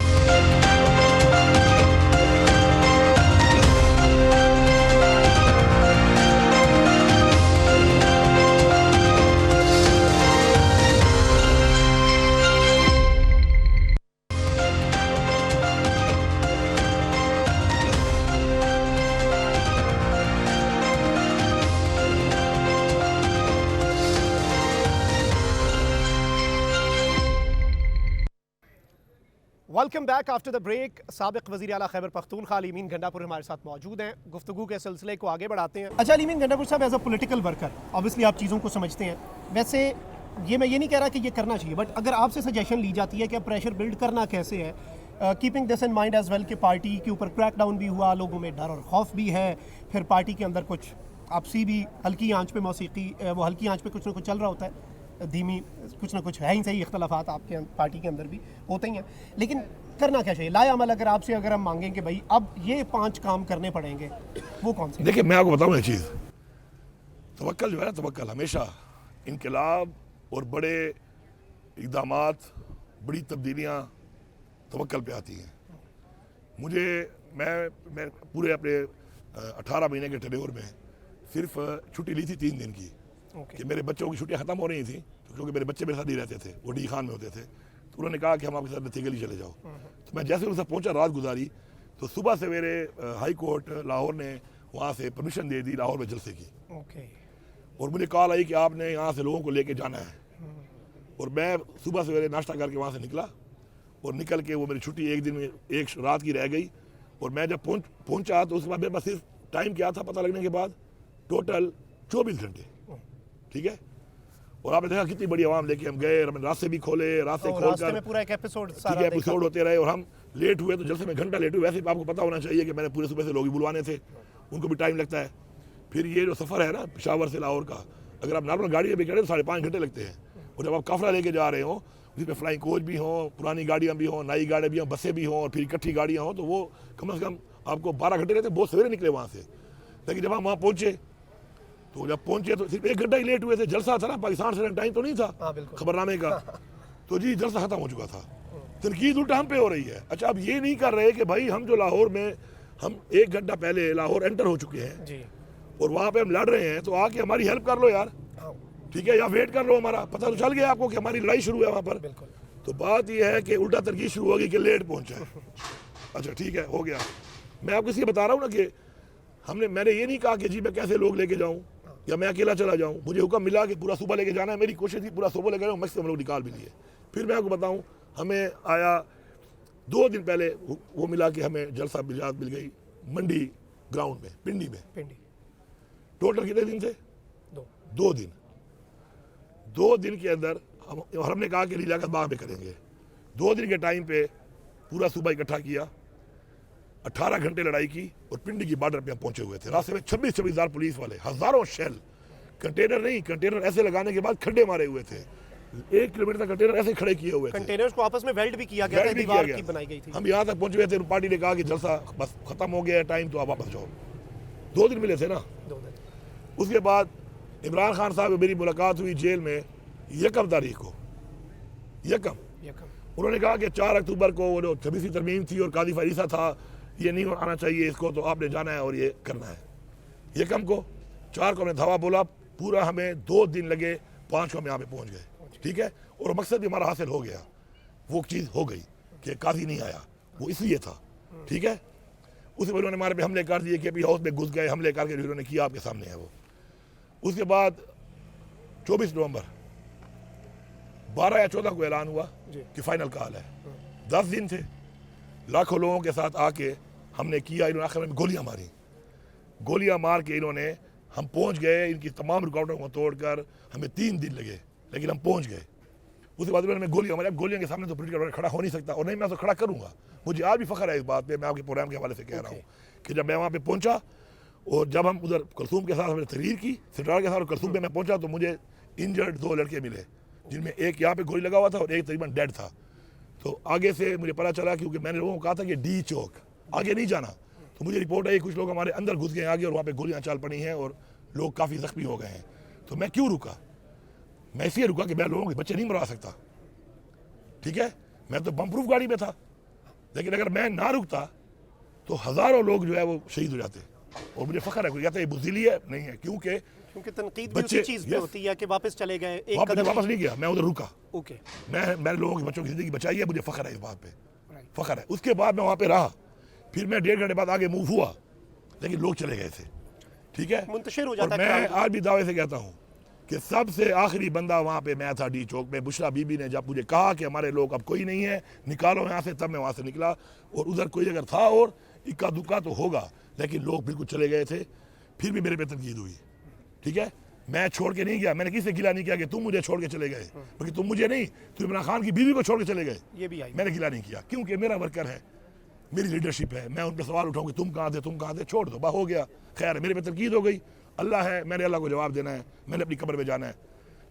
Welcome back after the break. साबिक वज़ीर आला खैबर पख्तूनख्वा अलीमीन गंडापुर हमारे साथ मौजूद हैं। गुफ्तगू के सिलसिले को आगे बढ़ाते हैं। अच्छा अलीमीन गंडापुर साहब, as a political worker obviously आप चीज़ों को समझते हैं। वैसे मैं ये नहीं कह रहा कि ये करना चाहिए, बट अगर आपसे सजेशन ली जाती है कि अब प्रेशर बिल्ड करना कैसे है, keeping this in mind as well कि पार्टी के ऊपर क्रैकडाउन भी हुआ, लोगों में डर और खौफ भी है, फिर पार्टी के अंदर कुछ आपसी भी हल्की आंच पे मौसीकी, वो हल्की आंच पे कुछ ना कुछ चल रहा होता है, धीमी कुछ ना कुछ है ही सही, इख्तलाफात आपके पार्टी के अंदर भी होते ही हैं, लेकिन करना क्या चाहिए? लाया अमल अगर आपसे अगर हम मांगें कि भाई अब ये 5 काम करने पड़ेंगे, वो कौन से? देखिए, मैं आपको बताऊँ एक चीज़, तवक्कल जो है ना, तवक्कल हमेशा इनकलाब और बड़े इक़दामात, बड़ी तब्दीलियाँ तवक्कल पे आती हैं। मैं पूरे अपने 18 महीने के टेन्योर में सिर्फ छुट्टी ली थी 3 दिन की, कि मेरे बच्चों की छुट्टियाँ ख़त्म हो रही थी, क्योंकि मेरे बच्चे मेरे साथ ही रहते थे, वो DI खान में होते थे। तो उन्होंने कहा कि हम आपके साथ नतीगली चले जाओ। तो मैं जैसे उनके साथ पहुँचा, रात गुजारी, तो सुबह सवेरे हाई कोर्ट लाहौर ने वहाँ से परमिशन दे दी लाहौर में जलसे की। और मुझे कॉल आई कि आपने यहाँ से लोगों को लेके जाना है। और मैं सुबह सवेरे नाश्ता करके वहाँ से निकला, और निकल के वो मेरी छुट्टी एक दिन में एक रात की रह गई। और मैं जब पहुँचा तो उसके बाद मेरे पास सिर्फ टाइम क्या था पता लगने के बाद, टोटल 24 घंटे, ठीक है। और आपने देखा कितनी बड़ी आवाम लेके हम गए, हमने रास्ते भी खोले, रास्ते खोलकर पूरा एक एपिसोड होते रहे, और हम लेट हुए तो जलसे में घंटा लेट हुए। वैसे भी आपको पता होना चाहिए कि मैंने पूरे सुबह से लोग बुलवाने थे, उनको भी टाइम लगता है। फिर ये जो सफ़र है ना पेशावर से लाहौर का, अगर आप नॉर्मल गाड़ी में भी करें तो 5.5 घंटे लगते हैं। और जब आप काफिला लेके जा रहे हो, जिसमें फ्लाइंग कोच भी हों, पुरानी गाड़ियाँ भी हों, नई गाड़ियाँ भी हों, बसें भी हों, और फिर इकट्ठी गाड़ियाँ हों, तो वो कम से कम आपको 12 घंटे रहते। बहुत सवेरे निकले वहाँ से, लेकिन जब हम वहाँ पहुँचे तो जब पहुँचे तो सिर्फ 1 घंटा ही लेट हुए थे। जलसा था ना, पाकिस्तान से टाइम तो नहीं था खबरनामे का, तो जी जलसा खत्म हो चुका था। तनकीद उल्टा हम पे हो रही है। अच्छा, अब ये नहीं कर रहे कि भाई हम जो लाहौर में, हम 1 घंटा पहले लाहौर एंटर हो चुके हैं जी, और वहाँ पे हम लड़ रहे हैं, तो आके हमारी हेल्प कर लो यार, ठीक है, या वेट कर लो, हमारा पता तो चल गया आपको कि हमारी लड़ाई शुरू है वहाँ पर। तो बात यह है कि उल्टा तरकीब शुरू होगी कि लेट पहुंचा है। अच्छा ठीक है, हो गया। मैं आपको इसलिए बता रहा हूँ ना कि मैंने ये नहीं कहा कि जी मैं कैसे लोग लेके जाऊँ या मैं अकेला चला जाऊँ। मुझे हुक्म मिला कि पूरा सूबा लेके जाना है, मेरी कोशिश थी पूरा सूबा लेके जाऊँ, मैक्सिमम लोग निकाल भी लिए। फिर मैं आपको बताऊँ, हमें आया 2 दिन पहले वो मिला कि हमें जलसा बिजात मिल गई मंडी ग्राउंड में, पिंडी में। टोटल कितने दिन थे? 2 दिन। 2 दिन के अंदर हमने कहा कि लीलाकत बाग में करेंगे। 2 दिन के टाइम पे पूरा सूबा इकट्ठा किया, 18 घंटे लड़ाई की और पिंडी की बॉर्डर पे हम पहुंचे हुए थे। रास्ते में 26-26 हज़ार पुलिस वाले, हजारों शेल, कंटेनर ऐसे लगाने के बाद खड्डे मारे हुए थे। 1 किलोमीटर तक कंटेनर ऐसे खड़े किए हुए थे। कंटेनर्स को आपस में वेल्ड भी किया गया था, दीवार की बनाई गई थी। हम यहाँ तक पहुंचे हुए थे, पार्टी ने कहा कि जलसा बस खत्म हो गया है, टाइम तो आप वापस जाओ। 2 दिन मिले थे ना। 2 दिन। उसके बाद इमरान खान साहब मेरी मुलाकात हुई जेल में 1 तारीख को। उन्होंने कहा कि 4 अक्टूबर को वो जो 26वीं तरमीम थी और कादी फरीसा था, ये नहीं आना चाहिए इसको, तो आपने जाना है और ये करना है। 1 को 4 को हमने धावा बोला, पूरा हमें 2 दिन लगे, 5 को हम यहाँ पे पहुँच गए। ठीक है, और मकसद भी हमारा हासिल हो गया। वो चीज़ हो गई कि काजी नहीं आया, वो इसलिए था। ठीक है, उसी पर उन्होंने हमारे पे हमले कर दिए कि अभी हाउस में घुस गए, हमले करके उन्होंने किया, आपके सामने है वो। उसके बाद 24 नवंबर 12 या 14 को ऐलान हुआ कि फाइनल कॉल है। 10 दिन थे, लाखों लोगों के साथ आके हमने किया। इन्होंने आखिर में गोलियां मार के इन्होंने, हम पहुंच गए, इनकी तमाम रुकावटों को तोड़कर। हमें 3 दिन लगे लेकिन हम पहुंच गए। उसके बाद उन्होंने गोलियां मारी। गोलियों के सामने तो पोलिटिकल खड़ा हो नहीं सकता, और नहीं मैं तो खड़ा करूंगा। मुझे आज भी फख्र है इस बात पे, मैं आपके प्रोग्राम के हवाले से कह रहा हूँ कि जब मैं वहाँ पे पहुंचा और जब हम उधर कलसूम के साथ हमने तकरीर की, सिटार के साथ, और कलसूम पे मैं पहुंचा तो मुझे इंजर्ड 2 लड़के मिले, जिनमें एक यहाँ पे गोली लगा हुआ था और एक तकरीबन डेड था। तो आगे से मुझे पता चला, क्योंकि मैंने लोगों को कहा था कि डी चौक आगे नहीं जाना, तो मुझे रिपोर्ट आई कुछ लोग हमारे अंदर घुस गए आगे और वहाँ पे गोलियाँ चाल पड़ी हैं और लोग काफ़ी जख्मी हो गए हैं। तो मैं क्यों रुका? मैं इसलिए रुका कि मैं लोगों के बच्चे नहीं मरवा सकता। ठीक है, मैं तो बम प्रूफ गाड़ी में था, लेकिन अगर मैं ना रुकता तो हज़ारों लोग जो है वो शहीद हो जाते। और मुझे फख्र है, कोई कहता है ये बुज़दिली है, नहीं है, क्योंकि तनकीद भी उसी चीज़ पे होती है कि वापस चले गए, एक कदम वापस नहीं गया, मैं उधर रुका। ओके, मैंने लोगों के बच्चों की ज़िंदगी बचाई है, मुझे फख्र है इस बात पे, फख्र है। उसके बाद मैं वहाँ पे रहा, फिर मैं 1.5 घंटे बाद आगे मूव हुआ, लेकिन लोग चले गए थे। ठीक है, मुंतशिर हो जाता है। मैं आज भी दावे से कहता हूँ कि सबसे आखिरी बंदा वहाँ पे मैं था डी चौक में। बुशरा बीबी ने जब मुझे कहा कि हमारे लोग अब कोई नहीं है, निकालो यहाँ से, तब मैं वहाँ से निकला। और उधर कोई अगर था और इक्का दुक्का तो होगा, लेकिन लोग बिल्कुल चले गए थे। फिर भी मेरे पे तनकीद हुई। ठीक है, मैं छोड़ के नहीं गया, मैंने किसी से गिला नहीं किया कि तुम मुझे छोड़ के चले गए, क्योंकि तुम मुझे नहीं, तुम इमरान खान की बीवी को छोड़ के चले गए, ये भी आई। मैंने गिला नहीं किया, क्योंकि मेरा वर्कर है, मेरी लीडरशिप है। मैं उन पर सवाल उठाऊँ कि तुम कहाँ थे, छोड़ दो, हो गया, खैर मेरे पे तनकीद हो गई। अल्लाह है, मैंने अल्लाह को जवाब देना है, मैंने अपनी कब्र में जाना है।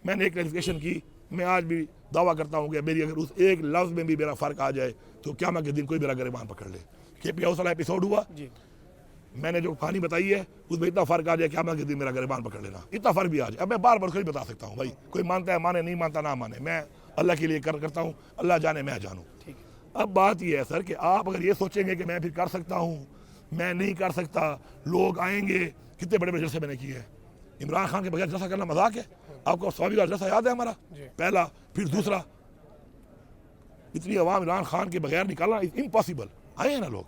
मैंने एक क्लैरिफिकेशन की, मैं आज भी दावा करता हूँ कि मेरी अगर उस एक लफ्ज़ में भी मेरा फ़र्क आ जाए तो क़यामत के दिन कोई मेरा गिरबान पकड़ ले। KP हाउस वाला एपिसोड हुआ, मैंने जो कहानी बताई है उसमें इतना फ़र्क आ जाए, क़यामत के दिन मेरा गिरबान पकड़ लेना, इतना फ़र्क भी आ जाए। अब मैं बार बार कोई बता सकता हूँ भाई, कोई मानता है माने, नहीं मानता ना माने, मैं अल्लाह के लिए करता हूँ, अल्लाह जाने मैं जानूँ। अब बात यह है सर कि आप अगर ये सोचेंगे कि मैं फिर कर सकता हूँ, मैं नहीं कर सकता, लोग आएंगे, कितने बड़े बड़े जलसे मैंने किए हैं। इमरान खान के बगैर जलसा करना मजाक है? आपको 100वीं का जलसा याद है हमारा, पहला फिर दूसरा? इतनी आवाम इमरान खान के बगैर निकालना इम्पॉसिबल। आए हैं ना लोग।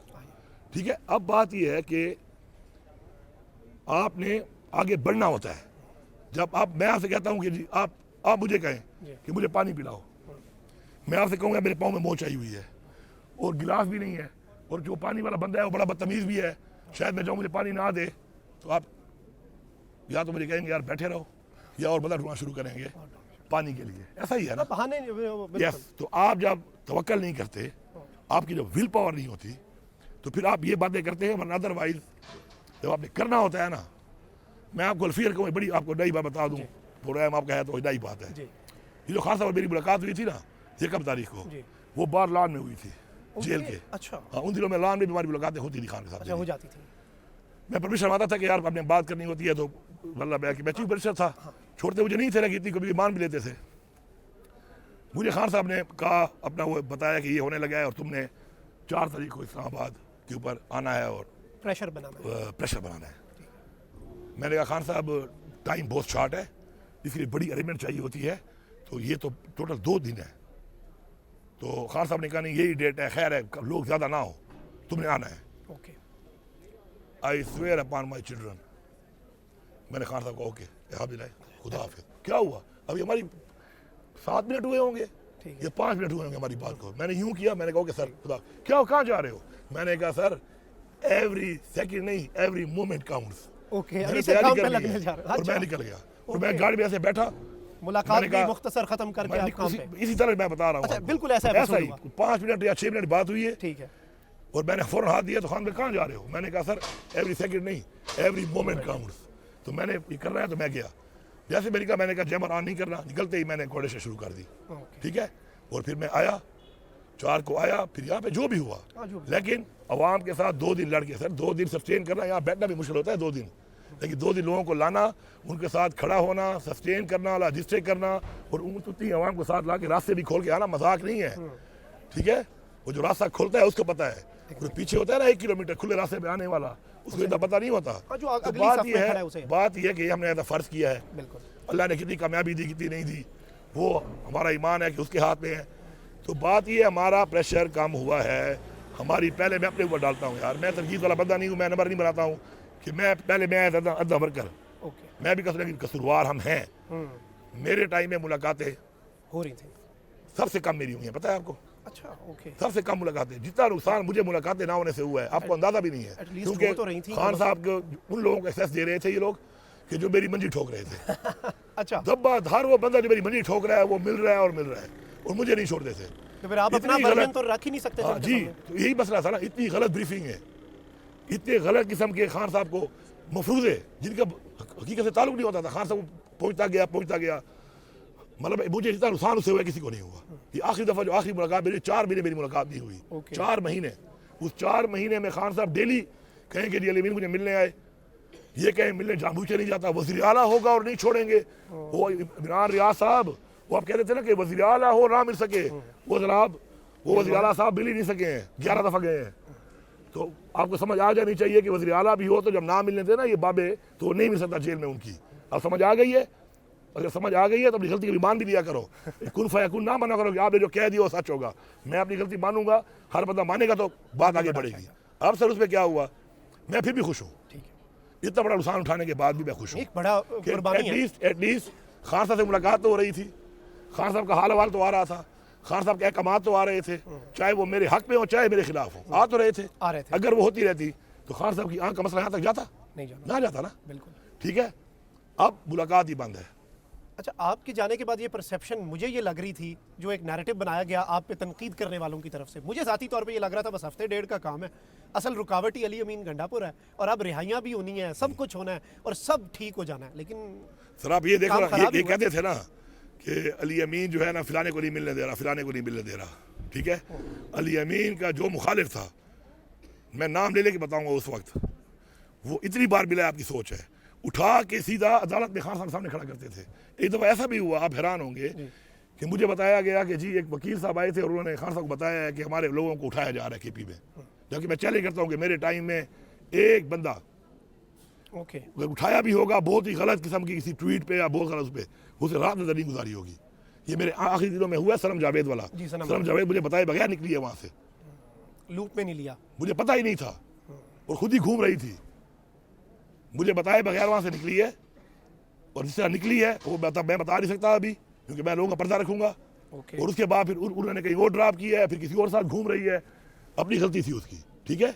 ठीक है, अब बात यह है कि आपने आगे बढ़ना होता है। जब मैं आपसे कहता हूँ कि जी आप मुझे कहें कि मुझे पानी पिलाओ, मैं आपसे कहूँगा मेरे पाँव में मोच आई हुई है और गिलास भी नहीं है, और जो पानी वाला बंदा है वो बड़ा बदतमीज़ भी है, शायद मैं जाऊँ मुझे पानी ना दे तो आप या तो मुझे कहेंगे यार बैठे रहो, या और बंदा ढूंढना शुरू करेंगे पानी के लिए। ऐसा ही है ना, बहाने। यस, तो आप जब तवक्कल नहीं करते, आपकी जब विल पावर नहीं होती, तो फिर आप ये बातें करते हैं, वरना अदरवाइज जब आपने करना होता है ना, मैं आपको अल्फियर को बड़ी आपको नई बात बता दूँ, प्रोग्राम आपका है तो नई बात है। ये जो खान साहब मेरी मुलाकात हुई थी ना 1 तारीख को, वो बार लान में हुई थी, जेल के। अच्छा, हाँ, उन दिनों में लान में भी हमारी मुलाकातें होती थी खान के साथ, हो जाती थी। मैं परमिशन आता था कि यार अपने बात करनी होती है, तो मतलब मैं चीफ मिनिस्टर था, छोड़ते मुझे नहीं थे ना, कि इतनी कभी मान भी लेते थे। मुझे खान साहब ने कहा, अपना वो बताया कि ये होने लगा है और तुमने 4 तारीख को इस्लामाबाद के ऊपर आना है और प्रेशर बनाना है। मैंने कहा खान साहब टाइम बहुत शॉर्ट है, इसलिए बड़ी अरेंजमेंट चाहिए होती है, तो ये तो टोटल 2 दिन है, तो खान साहब ने कहा नहीं यही डेट है, खैर है, लोग ज़्यादा ना हो, तुमने आना है। Okay. I swear upon my children. मैंने खान साहब को ओके खुदा हाफिज। क्या हुआ, अभी हमारी 7 मिनट हुए होंगे, ये 5 मिनट हुए होंगे हमारी बात को। मैंने यूं किया, मैंने कहा ओके सर खुदा, क्या हो, कहाँ जा रहे हो? मैंने कहा सर एवरी सेकंड नहीं, एवरी मोमेंट काउंट्स। ओके, मैंने अभी से तैयारी काम कर पे ली लगने है जा रहे हो। और मैं अच्छा। निकल गया और मैं गाड़ी में ऐसे बैठा, मुलाकात मैंने भी कहा- मुख्तसर खत्म करके आप काम पे। इसी तरह मैं बता रहा हूँ अच्छा, आपको। बिल्कुल ऐसा ऐसा एपिसोड ही हुआ। 5 मिनट या 6 मिनट बात हुई है ठीक है। और मैंने फौरन हाथ दिया तो खान भाई कहाँ जा रहे हो? मैंने कहा सर एवरी सेकंड नहीं, एवरी मोमेंट काउंट्स। तो मैंने ये कर रहा है तो मैं गया, जैसे मैंने कहा जैमर ऑन नहीं करना, निकलते ही मैंने कोऑर्डिनेशन शुरू कर दी। ओके। ठीक है, और फिर मैं आया 4 को आया, फिर यहाँ पे जो भी हुआ, हाँ, जो भी। लेकिन अवाम के साथ 2 दिन लड़ के, सर 2 दिन सस्टेन करना, यहाँ बैठना भी मुश्किल होता है 2 दिन, लेकिन 2 दिन लोगों को लाना, उनके साथ खड़ा होना, सस्टेन करना, लॉजिस्टिक करना और उतनी अवाम को साथ ला के रास्ते भी खोल के आना मजाक नहीं है। ठीक है, वो जो रास्ता खोलता है उसको पता है, वो पीछे होता है ना 1 किलोमीटर खुले रास्ते पे आने वाला, उसको इतना पता नहीं होता। हाँ, जो तो अगली बात सफ ये में खड़ा है उसे। है, बात ये है कि हमने ऐसा फर्ज किया है, बिल्कुल। अल्लाह ने कितनी कामयाबी दी कितनी नहीं दी वो हमारा ईमान है कि उसके हाथ में है। तो बात ये हमारा प्रेशर कम हुआ है हमारी, पहले मैं अपने ऊपर डालता हूँ यार, मैं तरजीह वाला बंदा नहीं हूँ, मैं नंबर नहीं बनाता हूँ कि मैं पहले मैं अद्दा वर्कर, ओके। मैं भी कसूरवार हम हैं। मेरे टाइम में मुलाकातें हो रही थी। सबसे कम मेरी हुई हैं, पता है आपको? अच्छा, ओके। सबसे कम मुलाकातें, जितना नुकसान मुझे मुलाकातें ना होने से हुआ है आपको अंदाजा भी नहीं है, At least क्योंकि वो तो रही थी। खान साहब को उन लोगों को एक्सेस दे रहे थे ये लोग कि जो मेरी मंजी ठोक रहे थे। अच्छा, दब्बा धार वो बंदा जो मेरी मंजी ठोक रहा है वो मिल रहा है और मिल रहा है और मुझे नहीं छोड़ते थे। तो फिर आप अपना इतनी वर्जन गलत- तो रख ही नहीं सकते थे हाँ उनके जी, सामने। तो यही मसला था ना, इतनी गलत ब्रीफिंग है, इतने गलत किस्म के खान साहब को मफरूज़े जिनका हकीकत से ताल्लुक नहीं होता था, खान साहब पहुंचता गया, मतलब मुझे जितना नुकसान उससे हुआ किसी को नहीं हुआ। ये आखिरी दफ़ा जो आखिरी मुलाकात मेरी 4 महीने मेरी मुलाकात नहीं हुई, ओके। 4 महीने, उस 4 महीने में खान साहब डेली कहें कि जी अली अमीन मुझे मिलने आए, ये कहें मिलने जानबूझ नहीं जाता, वज़ीर आला होगा और नहीं छोड़ेंगे। वो इमरान रियाज साहब, वो आप कह रहे थे ना कि वज़ीर आला हो ना मिल सके, वो जनाब वो वज़ीर आला साहब मिल ही नहीं सके हैं, 11 दफ़ा गए हैं। तो आपको समझ आ जानी चाहिए कि वज़ीर आला भी हो तो जब ना मिलने थे ना ये बाबे, तो नहीं मिल सकता जेल में उनकी। अब समझ आ गई है? अगर समझ आ गई है तो अपनी गलती का मान भी लिया करो, कुन फयाकुन ना माना करो कि आपने जो कह दिया वो सच होगा। मैं अपनी गलती मानूंगा, हर बंदा मानेगा तो बात आगे बढ़ेगी। अब सर उसमें क्या हुआ, मैं फिर भी खुश हूँ, ठीक है। इतना बड़ा नुकसान उठाने के बाद भी मैं खुश हूँ। एक बड़ा कुर्बानी है। एटलीस्ट खान साहब से मुलाकात तो हो रही थी, खान साहब का हाल हवाल तो आ रहा था, खान साहब के अहकाम तो आ रहे थे, चाहे वो मेरे हक में हो चाहे मेरे खिलाफ हो, आ तो रहे थे। आ रहे थे। अगर वो होती रहती तो खान साहब की आंख का मसला यहाँ तक जाता नहीं जाना। ना जाता ना। बिल्कुल। ठीक है, अब मुलाकात ही बंद है। अच्छा, आपके जाने के बाद ये परसेप्शन मुझे ये लग रही थी, जो एक नैरेटिव बनाया गया आप पे तनकीद करने वालों की तरफ से, मुझे ज़ाती तौर पे ये लग रहा था बस हफ्ते डेढ़ का काम है, असल रुकावट ही अली अमीन गंडापुर है और अब रिहाइयाँ भी होनी है, सब कुछ होना है और सब ठीक हो जाना है। लेकिन सर आप ये देखो काम ना, खराब ये ही हुआ। कहते थे ना कि अली अमीन जो है ना फिलाने को नहीं मिलने दे रहा, फिलाने को नहीं मिलने दे रहा। ठीक है, अली अमीन का जो मुखालिफ था, मैं नाम ले लेके बताऊंगा, उस वक्त वो इतनी बार मिला, आपकी सोच है, उठा के सीधा अदालत में खान साहब सामने खड़ा करते थे। एक दफ़ा ऐसा भी हुआ, आप हैरान होंगे कि मुझे बताया गया कि जी एक वकील साहब आए थे और उन्होंने खान साहब को बताया है कि हमारे लोगों को उठाया जा रहा है केपी में, जबकि मैं चैलेंज करता हूँ कि मेरे टाइम में एक बंदा ओके, अगर उठाया भी होगा बहुत ही गलत किस्म की किसी ट्वीट पे या बहुत गलत उस पे, उसे रात नजर नहीं गुजारी होगी। ये मेरे आखिरी दिनों में हुआ है, सनम जावेद वाला। जी, सनम सनम जावेद मुझे बताए बगैर निकली है वहाँ से, लूप में नहीं लिया। मुझे पता ही नहीं था और खुद ही घूम रही थी, मुझे बताए बगैर वहाँ से निकली है और जिस तरह निकली है वो मैं बता नहीं सकता अभी, क्योंकि मैं लोगों का पर्दा रखूंगा। ओके। और उसके बाद फिर उन्होंने कहीं और ड्रॉप किया है, फिर किसी और साथ घूम रही है, अपनी गलती थी उसकी। ठीक है,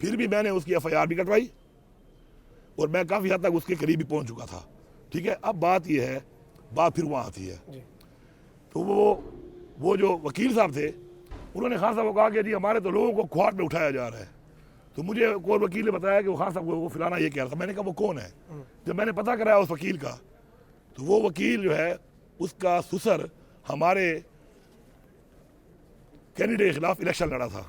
फिर भी मैंने उसकी FIR भी कटवाई और मैं काफ़ी हद तक उसके करीब भी पहुंच चुका था। ठीक है, अब बात यह है, बात फिर वहाँ आती है। जी। तो वो जो वकील साहब थे उन्होंने खान साहब को कहा कि जी हमारे तो लोगों को क्वार्ट में उठाया जा रहा है। तो मुझे कोई वकील ने बताया कि वो खान साहब को वो फिलाना ये कह रहा था। मैंने कहा वो कौन है? जब मैंने पता कराया उस वकील का, तो वो वकील जो है उसका ससुर हमारे कैंडिडेट के खिलाफ इलेक्शन लड़ा था,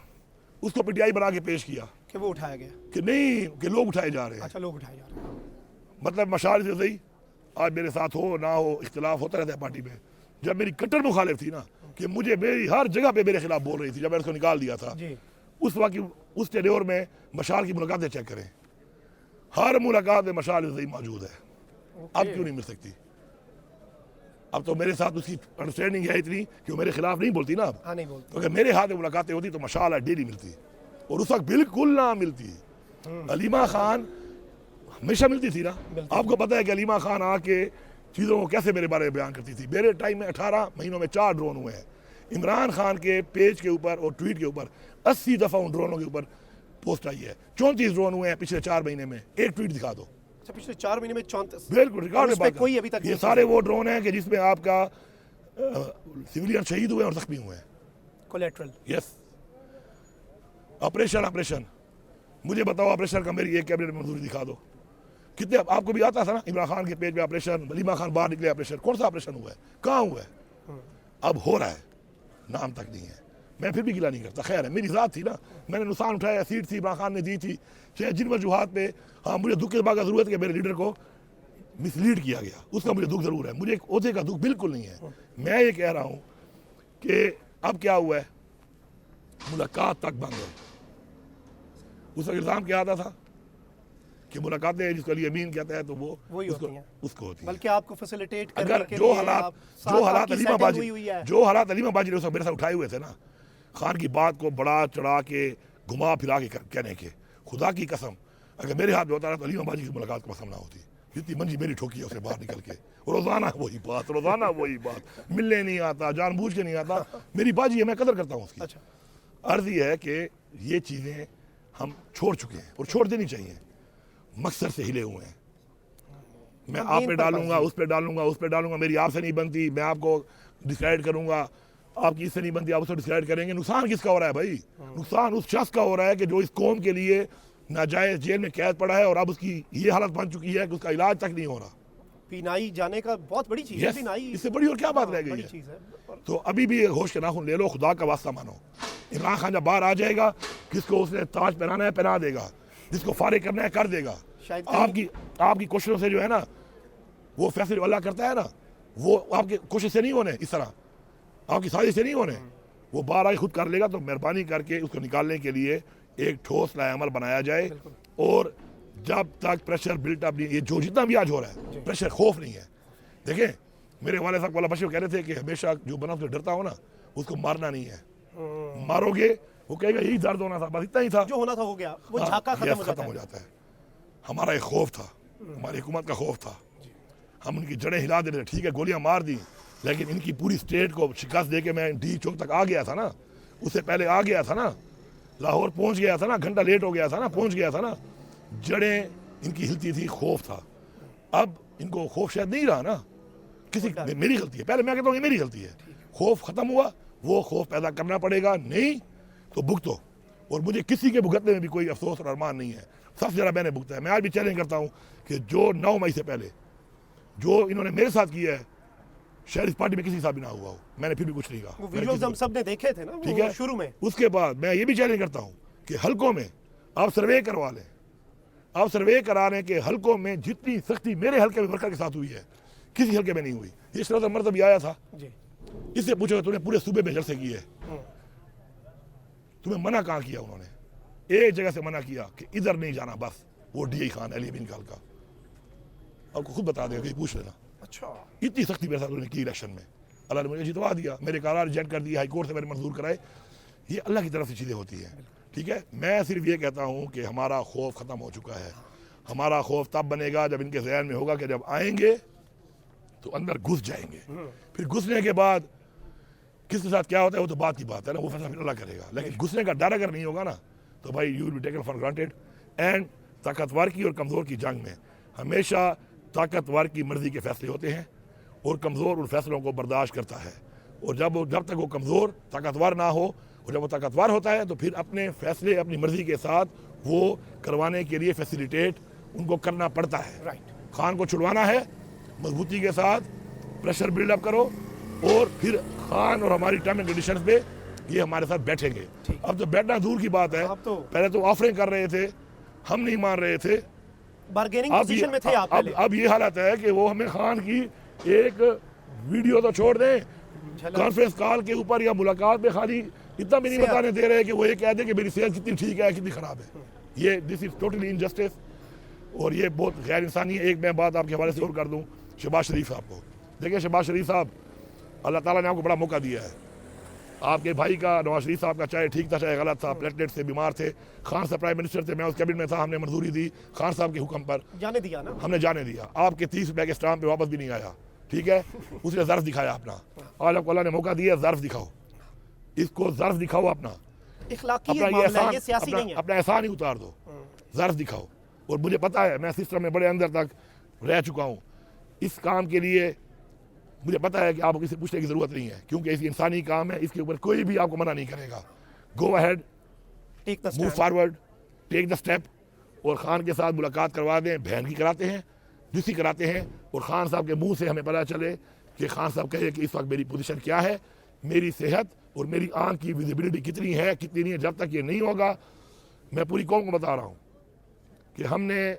उसको PTI बना के पेश किया कि वो उठाया गया। कि नहीं कि लोग उठाए जा रहे हैं। अच्छा, लोग उठाए जा रहे हैं। मतलब मशाल से सही, आज मेरे साथ हो ना हो इख्तिलाफ होता रहता है पार्टी में। जब मेरी कट्टर मुखालिफ थी ना कि मुझे मेरी हर जगह पे मेरे खिलाफ बोल रही थी, जब मैंने उसको निकाल दिया था जी। उस वक्त उस टेन्योर में मशाल की मुलाकातें चेक करें, हर मुलाकात में मशाल सही मौजूद है। अब क्यों नहीं मिल सकती? अब तो मेरे साथ उसकी अंडरस्टैंडिंग है इतनी कि वो मेरे खिलाफ नहीं बोलती ना अब। हाँ, नहीं बोलती। तो अगर मेरे हाथ में मुलाकातें होती तो माशाअल्लाह डेली मिलती, और उस वक्त बिल्कुल ना मिलती। अलीमा खान हमेशा मिलती थी ना। आपको पता है कि अलीमा खान आके चीज़ों को कैसे मेरे बारे में बयान करती थी। मेरे टाइम में 18 महीनों में 4 ड्रोन हुए हैं। इमरान खान के पेज के ऊपर और ट्वीट के ऊपर 80 दफ़ा उन ड्रोनों के ऊपर पोस्ट आई है। 34 ड्रोन हुए हैं पिछले 4 महीने में। एक ट्वीट दिखा दो। अच्छा, पिछले 4 महीने में 34। बिल्कुल रिकॉर्ड उस पे कोई अभी तक ये नहीं सारे वो ड्रोन हैं कि जिसमें आपका सिविलियन शहीद हुए और जख्मी हुए हैं। कोलेटरल। यस। ऑपरेशन मुझे बताओ, ऑपरेशन का मेरी एक कैबिनेट में मंजूरी दिखा दो। कितने आपको भी आता था ना इमरान खान के पेज पे ऑपरेशन, अलीमा खान बाहर निकले ऑपरेशन। कौन सा ऑपरेशन हुआ है, कहाँ हुआ है? अब हो रहा है, नाम तक नहीं है। मैं फिर भी गिला नहीं करता। खैर है, मेरी ज़ात थी ना, मैंने नुकसान उठाया, सीट थी इमरान खान ने दी थी, चाहे जिन वजूहात पे। हाँ, मुझे दुख के बाद ज़रूरत है कि मेरे लीडर को मिसलीड किया गया, उसका मुझे दुख ज़रूर है। मुझे एक ओहदे का दुख बिल्कुल नहीं है। मैं ये कह रहा हूँ कि अब क्या हुआ है, मुलाकात तक बंद है। उसका इल्ज़ाम क्या आता था कि मुलाकातें जिसको अली अमीन कहता है तो वो वही होती हैं। उसको होती है। बल्कि आपको फैसिलिटेट करने अगर के जो लिए हालात आप साथ जो हालात आपकी अलीमा setting बाजी हुई हुई है। जो हालात अलीमा बाजी ने उस वक्त मेरे साथ उठाए हुए थे ना, खान की बात को बढ़ा चढ़ा के घुमा फिरा के कहने के, खुदा की कसम अगर मेरे हाथ में होता ना तो अलीमा बाजी की मुलाकात को पसंद ना होती। जितनी मंजी मेरी ठोकी है उसे बाहर निकल के, रोजाना वही बात, मिलने नहीं आता, जानबूझ के नहीं आता। मेरी बाजी है, मैं कदर करता हूँ उसकी। अच्छा, अर्ज ये है कि ये चीज़ें हम छोड़ चुके हैं और छोड़ देनी चाहिए। मकसद से हिले हुए हैं। मैं आप पे डालूंगा, उस पे डालूंगा, उस पे डालूंगा, मेरी आपसे नहीं बनती, मैं आपको डिसाइड करूंगा, आपकी इससे नहीं बनती, आप उसको डिसाइड करेंगे। नुकसान किसका हो रहा है भाई? नुकसान उस शख्स का हो रहा है कि जो इस कौम के लिए नाजायज जेल में कैद पड़ा है और अब उसकी ये हालत बन चुकी है कि उसका इलाज तक नहीं हो रहा। पीनाई जाने का बहुत बड़ी चीज़ है। यस, पीनाई इससे बड़ी और क्या बात रह गई बड़ी है? चीज़ है। तो अभी भी होश के नाखून ले लो, खुदा का वास्ता मानो। इमरान खान जब बाहर आ जाएगा, किसको उसने ताज पहनाना है पहना देगा, जिसको फारिग करना है कर देगा। शायद आपकी कोशिशों से जो है ना, वो फैसले अल्लाह करता है ना, वो आपकी कोशिश से नहीं होने, इस तरह आपकी साजिश से नहीं होने, वो बाहर आके खुद कर लेगा। तो मेहरबानी करके उसको निकालने के लिए एक ठोस लाएअमल बनाया जाए। और जब तक प्रेशर बिल्टअप नहीं, ये जो जितना भी आज हो रहा है प्रेशर, खौफ नहीं है। देखें, मेरे वाले साहब वाला बशीर कह रहे थे कि हमेशा जो बना उससे डरता हो ना, उसको मारना नहीं है। मारोगे वो कहेगा यही दर्द होना था, बस इतना ही था, जो होना था हो गया, वो झाका खत्म हो जाता है। हमारा एक खौफ था, हमारी हुकूमत का खौफ था। हम उनकी जड़ें हिला दे रहे थे। ठीक है, गोलियां मार दी, लेकिन इनकी पूरी स्टेट को शिकस्त दे के मैं डी चौक तक आ गया था ना, उससे पहले आ गया था ना, लाहौर पहुंच गया था ना, घंटा लेट हो गया था ना, पहुंच गया था ना। जड़ें इनकी हिलती थी, खौफ था। अब इनको खौफ शायद नहीं रहा ना, किसी मेरी गलती है, पहले मैं कहता हूँ ये मेरी गलती है। खौफ खत्म हुआ, वो खौफ पैदा करना पड़ेगा, नहीं तो भुगतो। और मुझे किसी के भुगतने में भी कोई अफसोस और अरमान नहीं है। सबसे ज़्यादा मैंने भुगता है। मैं आज भी चैलेंज करता हूँ कि जो 9 मई से पहले जो इन्होंने मेरे साथ किया है, शायद इस पार्टी में किसी के साथ भी ना हुआ हो, मैंने फिर भी कुछ नहीं कहा। वो वीडियोस हम सब ने देखे थे ना, ठीक है, शुरू में। उसके बाद मैं ये भी चैलेंज करता हूँ कि हलकों में आप सर्वे करवा लें। आप सर्वे करा रहे हैं कि हलकों में जितनी सख्ती मेरे हल्के में वर्कर के साथ हुई है, किसी हल्के में नहीं हुई। ये शरद मर्द भी आया था जी, इससे पूछो तूने पूरे सूबे में जलसे किए, तुम्हें मना कहाँ किया? उन्होंने एक जगह से मना किया कि इधर नहीं जाना, बस वो डी खान अली बिन खाल का, आपको खुद बता देगा, पूछ लेना। अच्छा, इतनी सख्ती मेरे साथ उन्होंने की इलेक्शन में। अल्लाह ने मुझे जितवा दिया, मेरे करार रिजेक्ट कर दिया, हाई कोर्ट से मैंने मंजूर कराए। ये अल्लाह की तरफ से चीज़ें होती हैं। ठीक है, मैं सिर्फ ये कहता हूँ कि हमारा खौफ ख़त्म हो चुका है। हमारा खौफ तब बनेगा जब इनके ज़हन में होगा कि जब आएंगे तो अंदर घुस जाएंगे। फिर घुसने के बाद किसके साथ क्या होता है वो तो बात की बात है ना, वो फैसला फिर अल्लाह करेगा। लेकिन घुसने का डर अगर नहीं होगा ना, तो भाई you will be taken for granted. And ताकतवर की और कमज़ोर की जंग में हमेशा ताकतवर की मर्ज़ी के फैसले होते हैं और कमज़ोर उन फैसलों को बर्दाश्त करता है। और जब तक वो कमज़ोर ताकतवर ना हो, और जब वो ताकतवर होता है तो फिर अपने फैसले अपनी मर्ज़ी के साथ वो करवाने के लिए फैसिलिटेट उनको करना पड़ता है। राइट, खान को छुड़वाना है, मजबूती के साथ प्रेशर बिल्डअप करो, और फिर खान और हमारी टर्म एंड कंडीशंस पे ये हमारे साथ बैठेंगे। अब तो बैठना दूर की बात है, पहले तो ऑफरिंग कर रहे थे, हम नहीं मान रहे थे, बार्गेनिंग पोजीशन में थे आप पहले। अब ये हालत है कि वो हमें खान की एक वीडियो तो छोड़ दें, कॉन्फ्रेंस कॉल के ऊपर या मुलाकात में खाली इतना भी नहीं बताने दे रहे कि वो ये कह दे कि मेरी सेहत कितनी ठीक है कितनी खराब है। ये दिस इज टोटली इनजस्टिस और ये बहुत गैर इंसानी है। एक मैं बात आपके हवाले से और कर दूं, शहबाज शरीफ साहब को, देखिए शहबाज शरीफ साहब, अल्लाह ताला ने आपको बड़ा मौका दिया है। आपके भाई का नवाज शरीफ साहब का चाहे ठीक था चाहे गलत था, प्लेटलेट से बीमार थे, खान साहब प्राइम मिनिस्टर थे, मैं उस कैबिनेट में था, हमने मंजूरी दी खान साहब के हुक्म पर, जाने दिया ना, हमने जाने दिया। आपके 30 रुपए के स्टाम्प पे वापस भी नहीं आया, ठीक है, उसने ज़र्फ दिखाया अपना। आज आपको अल्लाह ने मौका दिया, ज़र्फ दिखाओ, इसको ज़र्फ दिखाओ अपना, इखलाकी अपना मामला है, ये सियासी नहीं है। अपना एहसान ही उतार दो, ज़र्फ दिखाओ। और मुझे पता है, मैं सिस्टम में बड़े अंदर तक रह चुका हूँ, इस काम के लिए मुझे पता है कि आपको किसी पूछने की ज़रूरत नहीं है, क्योंकि इस इंसानी काम है, इसके ऊपर कोई भी आपको मना नहीं करेगा। Go ahead, take the move stand. Forward, take the step. और खान के साथ मुलाकात करवा दें, बहन की कराते हैं, जिसकी कराते हैं, और खान साहब के मुंह से हमें पता चले कि खान साहब कहे कि इस वक्त मेरी पोजीशन क्या है, मेरी सेहत और मेरी आंख की विजिबिलिटी कितनी है कितनी नहीं है। जब तक ये नहीं होगा, मैं पूरी कौम को बता रहा हूँ कि हमने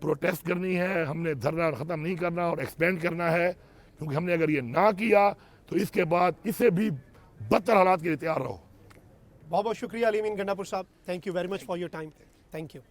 प्रोटेस्ट करनी है, हमने धरना ख़त्म नहीं करना और एक्सपेंड करना है, क्योंकि हमने अगर ये ना किया तो इसके बाद इससे भी बदतर हालात के लिए तैयार रहो। बहुत बहुत शुक्रिया अली अमीन गंडापुर साहब, thank you very much for your time, thank you.